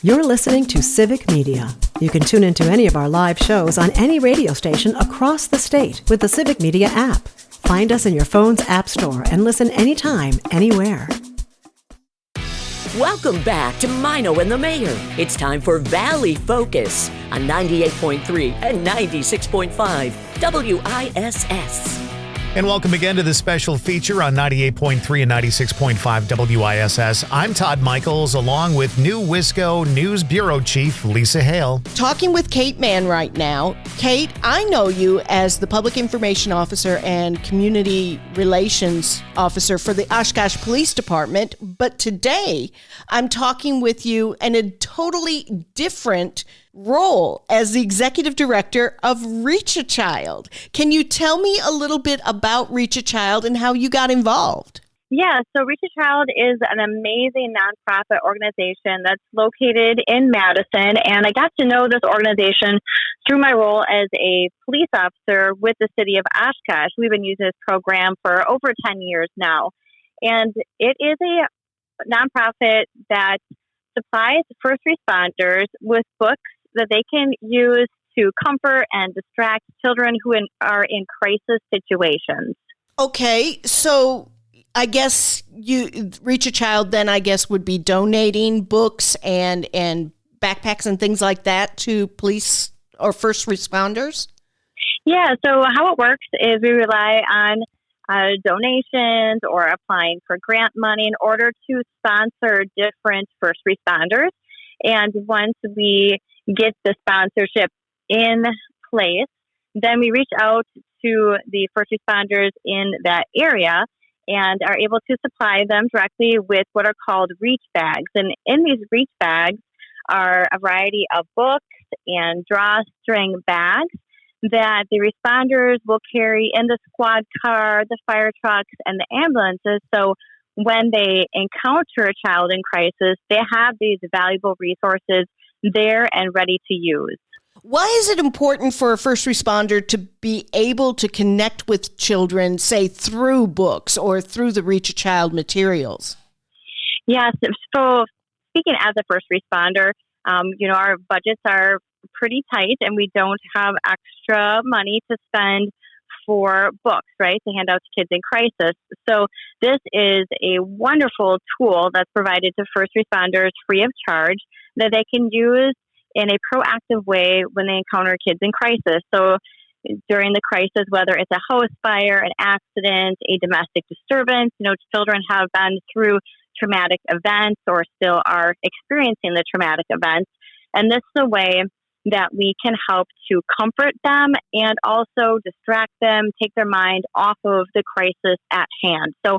You're listening to Civic Media. You can tune into any of our live shows on any radio station across the state with the Civic Media app. Find us in your phone's app store and listen anytime, anywhere. Welcome back to Maino and the Mayor. It's time for Valley Focus on 98.3 and 96.5 WISS. And welcome again to this special feature on 98.3 and 96.5 WISS. I'm Todd Michaels, along with New Wisco News Bureau Chief Lisa Hale. Talking with Kate Mann right now. Kate, I know you as the Public Information Officer and Community Relations Officer for the Oshkosh Police Department, but today I'm talking with you in a totally different role as the Executive Director of Reach a Child. Can you tell me a little bit about Reach a Child and how you got involved? Yeah, so Reach a Child is an amazing nonprofit organization that's located in Madison, and I got to know this organization through my role as a police officer with the city of Oshkosh. We've been using this program for over 10 years now, and it is a nonprofit that supplies first responders with books that they can use to comfort and distract children who are in crisis situations. Okay, so I guess you Reach a Child then would be donating books and backpacks and things like that to police or first responders? Yeah, so how it works is we rely on donations or applying for grant money in order to sponsor different first responders. And once we get the sponsorship in place, then we reach out to the first responders in that area and are able to supply them directly with what are called reach bags. And in these reach bags are a variety of books and drawstring bags that the responders will carry in the squad car, the fire trucks, and the ambulances. So when they encounter a child in crisis, they have these valuable resources there and ready to use. Why is it important for a first responder to be able to connect with children, say, through books or through the Reach a Child materials? Yes. So speaking as a first responder, our budgets are pretty tight and we don't have extra money to spend for books, right, to hand out to kids in crisis. So this is a wonderful tool that's provided to first responders free of charge that they can use in a proactive way when they encounter kids in crisis. So during the crisis, whether it's a house fire, an accident, a domestic disturbance, children have been through traumatic events or still are experiencing the traumatic events. And this is a way that we can help to comfort them and also distract them, take their mind off of the crisis at hand. So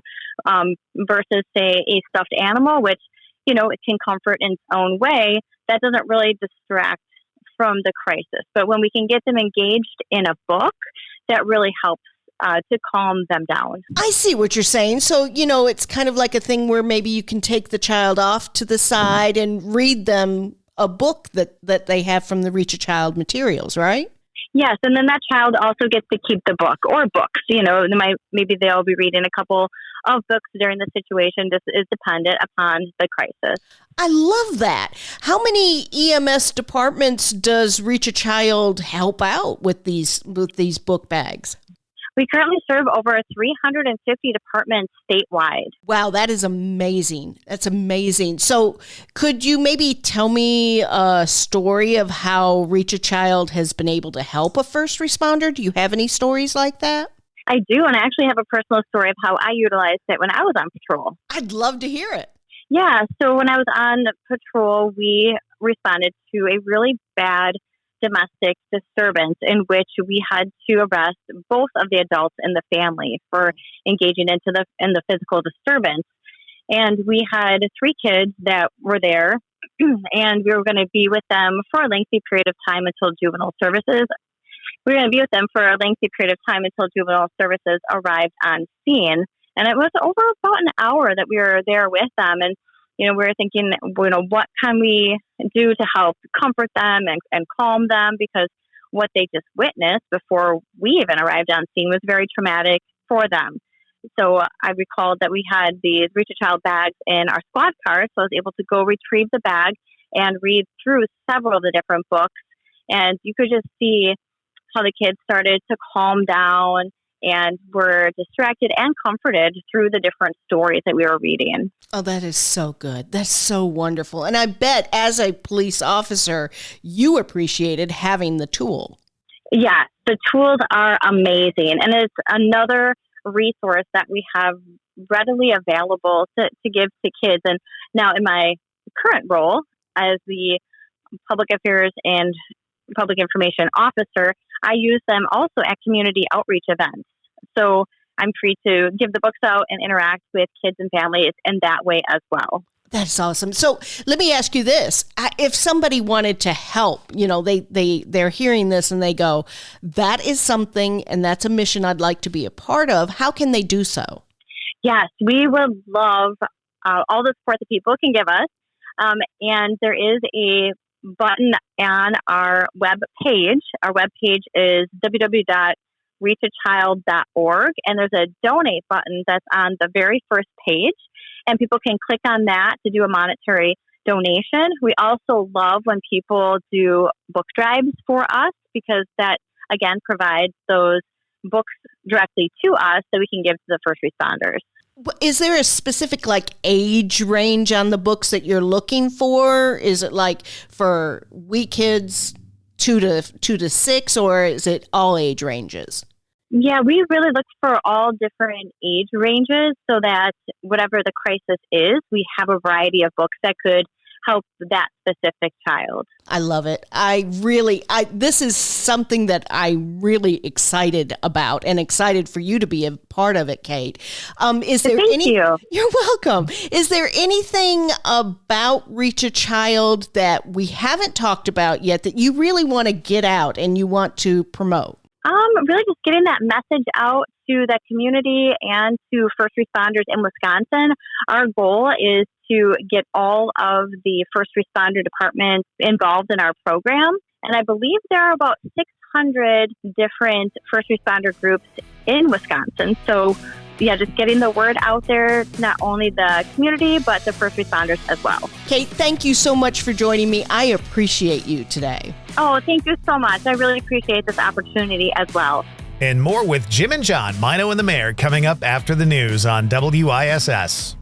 versus, say, a stuffed animal, which, it can comfort in its own way, that doesn't really distract from the crisis. But when we can get them engaged in a book, that really helps to calm them down. I see what you're saying. So, it's kind of like a thing where maybe you can take the child off to the side and read them a book that they have from the Reach a Child materials, right? Yes, and then that child also gets to keep the book or books. Maybe they'll be reading a couple of books during the situation. This is dependent upon the crisis. I love that. How many EMS departments does Reach a Child help out with these book bags? We currently serve over 350 departments statewide. Wow, that is amazing. That's amazing. So could you maybe tell me a story of how Reach a Child has been able to help a first responder? Do you have any stories like that? I do, and I actually have a personal story of how I utilized it when I was on patrol. I'd love to hear it. Yeah, so when I was on patrol, we responded to a really bad domestic disturbance in which we had to arrest both of the adults in the family for engaging in the physical disturbance. And we had 3 kids that were there, and we were going to be with them for a lengthy period of time until juvenile services. We were going to be with them for a lengthy period of time until juvenile services arrived on scene. And it was over about an hour that we were there with them. And we were thinking, what can we do to help comfort them and calm them? Because what they just witnessed before we even arrived on scene was very traumatic for them. So I recalled that we had these Reach a Child bags in our squad car, so I was able to go retrieve the bag and read through several of the different books. And you could just see how the kids started to calm down and were distracted and comforted through the different stories that we were reading. Oh, that is so good. That's so wonderful. And I bet as a police officer, you appreciated having the tool. Yeah, the tools are amazing. And it's another resource that we have readily available to give to kids. And now in my current role as the public affairs and public information officer, I use them also at community outreach events. So I'm free to give the books out and interact with kids and families in that way as well. That's awesome. So let me ask you this. If somebody wanted to help, they're hearing this and they go, that is something and that's a mission I'd like to be a part of. How can they do so? Yes, we would love all the support that people can give us. And there is a button on our web page. Our web page is www.reachachild.org, and there's a donate button that's on the very first page, and people can click on that to do a monetary donation. We also love when people do book drives for us, because that, again, provides those books directly to us that we can give to the first responders. Is there a specific age range on the books that you're looking for? Is it for wee kids 2 to 6, or is it all age ranges? Yeah, we really look for all different age ranges so that whatever the crisis is, we have a variety of books that could help that specific child. I love it. This is something that I'm really excited about, and excited for you to be a part of it, Kate. Thank you. You're welcome. Is there anything about Reach a Child that we haven't talked about yet that you really want to get out and you want to promote? Really just getting that message out to the community and to first responders in Wisconsin. Our goal is to get all of the first responder departments involved in our program. And I believe there are about 600 different first responder groups in Wisconsin. So yeah, just getting the word out there, not only the community, but the first responders as well. Kate, thank you so much for joining me. I appreciate you today. Oh, thank you so much. I really appreciate this opportunity as well. And more with Jim and John, Maino and the Mayor, coming up after the news on WISS.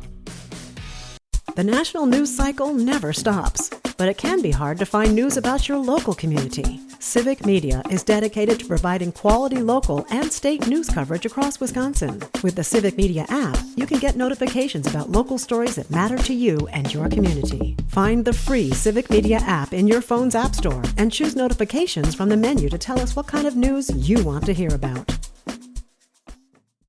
The national news cycle never stops, but it can be hard to find news about your local community. Civic Media is dedicated to providing quality local and state news coverage across Wisconsin. With the Civic Media app, you can get notifications about local stories that matter to you and your community. Find the free Civic Media app in your phone's app store and choose notifications from the menu to tell us what kind of news you want to hear about.